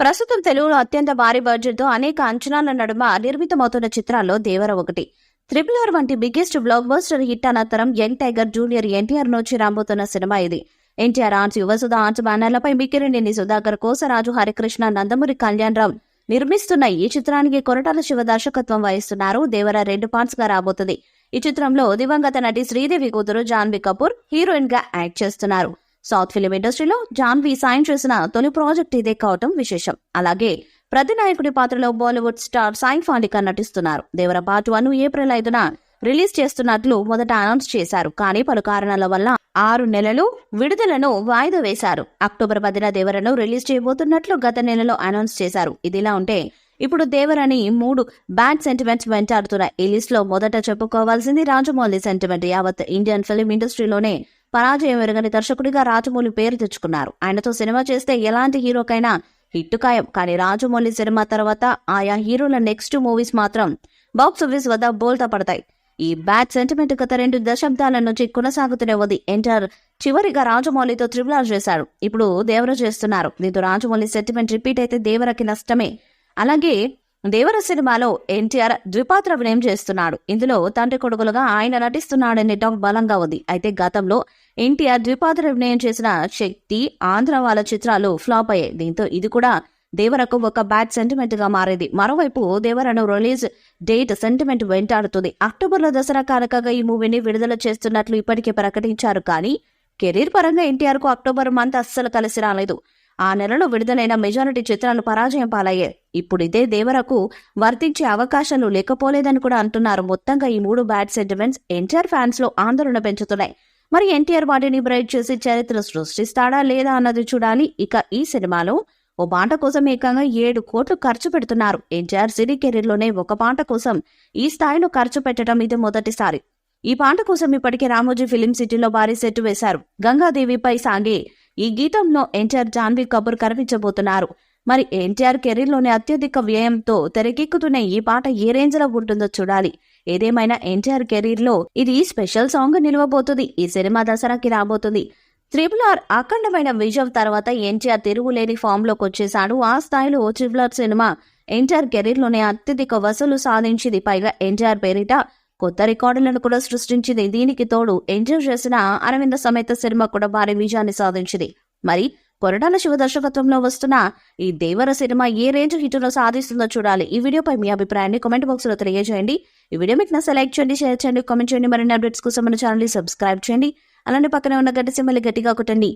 ప్రస్తుతం తెలుగులో అత్యంత భారీ బడ్జెట్ తో అనేక అంచనాల నడుమ నిర్మితమవుతున్న చిత్రాల్లో దేవర ఒకటి. RRR వంటి బిగ్గెస్ట్ బ్లాక్ బస్టర్ హిట్ అనంతరం యంగ్ టైగర్ జూనియర్ ఎన్టీఆర్ నుంచి రాబోతున్న సినిమా ఇది. ఎన్టీఆర్ ఆర్ట్స్, యువసుధ ఆర్ట్స్ బ్యానర్లపై మిక్కిరెడ్డి సుధాకర్, కోసరాజు, హరికృష్ణ, నందమూరి కళ్యాణరావు నిర్మిస్తున్న ఈ చిత్రానికి కొరటాల శివ దర్శకత్వం వహిస్తున్నారు. దేవర 2 పార్ట్స్ గా రాబోతుంది. ఈ చిత్రంలో దివంగత నటి శ్రీదేవి కూతురు జాన్వీ కపూర్ హీరోయిన్ గా యాక్ట్ చేస్తున్నారు. సౌత్ ఫిలిం ఇండస్ట్రీలో జాన్వీ సాయం చేసిన తొలి ప్రాజెక్ట్ ఇదే కావటం విశేషం. అలాగే ప్రతినాయకుడి పాత్రలో బాలీవుడ్ స్టార్ సాయి ఫాలిక నటిస్తున్నారు. దేవర పార్ట్ 1 ఏప్రిల్ 5న రిలీజ్ చేస్తున్నట్లు మొదట అనౌన్స్ చేశారు. కానీ పలు కారణాల వల్ల 6 నెలలు విడుదలను వాయిదా వేశారు. అక్టోబర్ 10న దేవరను రిలీజ్ చేయబోతున్నట్లు గత నెలలో అనౌన్స్ చేశారు. ఇదిలా ఉంటే ఇప్పుడు దేవరని 3 బ్యాడ్ సెంటిమెంట్స్ వెంటాడుతున్నాయి. ఈ లిస్ట్ లో మొదట చెప్పుకోవాల్సింది రాజమౌళి సెంటిమెంట్. యావత్ ఇండియన్ ఫిలిం ఇండస్ట్రీలోనే పరాజయం ఎరగని దర్శకుడిగా రాజమౌళి పేరు తెచ్చుకున్నారు. ఆయనతో సినిమా చేస్తే ఎలాంటి హీరోకైనా హిట్ ఖాయం. కానీ రాజమౌళి సినిమా తర్వాత ఆయా హీరోల నెక్స్ట్ మూవీస్ మాత్రం బాక్సాఫీస్ వద్ద బోల్తా పడతాయి. ఈ బ్యాడ్ సెంటిమెంట్ గత 2 దశాబ్దాల నుంచి కొనసాగుతూనే ఉంది. ఎన్టీఆర్ చివరిగా రాజమౌళితో RRR చేశారు. ఇప్పుడు దేవర చేస్తున్నారు. దీంతో రాజమౌళి సెంటిమెంట్ రిపీట్ అయితే దేవరకి నష్టమే. అలాగే దేవర సినిమాలో ఎన్టీఆర్ ద్విపాత్ర అభినయం చేస్తున్నాడు. ఇందులో తండ్రి కొడుకులుగా ఆయన నటిస్తున్నాడనే టాక్ బలంగా ఉంది. అయితే గతంలో ఎన్టీఆర్ ద్విపాత్ర అభినయం చేసిన శక్తి, ఆంధ్ర వాళ్ళ చిత్రాలు ఫ్లాప్ అయ్యాయి. దీంతో ఇది కూడా దేవరకు ఒక బ్యాడ్ సెంటిమెంట్ గా మారింది. మరోవైపు దేవరను రిలీజ్ డేట్ సెంటిమెంట్ వెంటాడుతుంది. అక్టోబర్లో దసరా కానుకగా ఈ మూవీని విడుదల చేస్తున్నట్లు ఇప్పటికే ప్రకటించారు. కానీ కెరీర్ పరంగా ఎన్టీఆర్ కు అక్టోబర్ మంత్ అస్సలు కలిసి రాలేదు. ఆ నెలలో విడుదలైన మెజారిటీ చిత్రాలు పరాజయం పాలయ్యాయి. ఇప్పుడు ఇదే దేవరకు వర్తించే అవకాశాలు లేకపోలేదని కూడా అంటున్నారు. మొత్తంగా ఈ 3 బ్యాడ్ సెంటిమెంట్స్ ఎన్టీఆర్ ఫ్యాన్స్ లో ఆందోళన పెంచుతున్నాయి. మరి ఎన్టీఆర్ వాటిని బ్రైట్ చేసి చరిత్ర సృష్టిస్తాడా లేదా అన్నది చూడాలి. ఇక ఈ సినిమాలో ఓ పాట కోసం ఏకంగా 7 కోట్లు ఖర్చు పెడుతున్నారు. ఎన్టీఆర్ సినీ కెరీర్ లోనే ఒక పాట కోసం ఈ స్థాయిలో ఖర్చు పెట్టడం ఇది మొదటిసారి. ఈ పాట కోసం ఇప్పటికే రామోజీ ఫిలిం సిటీలో భారీ సెట్ వేశారు. గంగాదేవిపై సాగే ఈ గీతంలో ఎన్టీఆర్, జాన్వీ కపూర్ కనిపించబోతున్నారు. మరి ఎన్టీఆర్ కెరీర్ లోనే అత్యధిక వ్యయంతో తెరకెక్కుతున్న ఈ పాట ఏ రేంజ్ లో ఉంటుందో చూడాలి. ఏదేమైనా ఎన్టీఆర్ కెరీర్ లో ఇది స్పెషల్ సాంగ్ నిలవబోతుంది. ఈ సినిమా దసరాకి రాబోతుంది. RRR అఖండమైన విజయం తర్వాత ఎన్టీఆర్ తిరుగులేని ఫామ్ లోకి వచ్చేశాడు. ఆ స్థాయిలో RRR సినిమా ఎన్టీఆర్ కెరీర్ లోనే అత్యధిక వసూలు సాధించింది. పైగా ఎన్టీఆర్ పేరిట కొత్త రికార్డులను కూడా సృష్టించింది. దీనికి తోడు ఎన్టీఆర్ చేసిన అరవింద సమేత సినిమా కూడా భారీ విజయాన్ని సాధించింది. మరి కొరటాల శివ దర్శకత్వంలో వస్తున్న ఈ దేవర సినిమా ఏ రేంజ్ హిట్టును సాధిస్తుందో చూడాలి. ఈ వీడియోపై మీ అభిప్రాయాన్ని కామెంట్ బాక్స్ లో తెలియజేయండి. ఈ వీడియో మీకు నచ్చితే లైక్ చేయండి, షేర్ చేయండి, కామెంట్ చేయండి. మరిన్ని అప్డేట్స్ కోసం మన ఛానల్ ని సబ్స్క్రైబ్ చేయండి. అలానే పక్కనే ఉన్న గంట సింబల్ గట్టిగా కొట్టండి.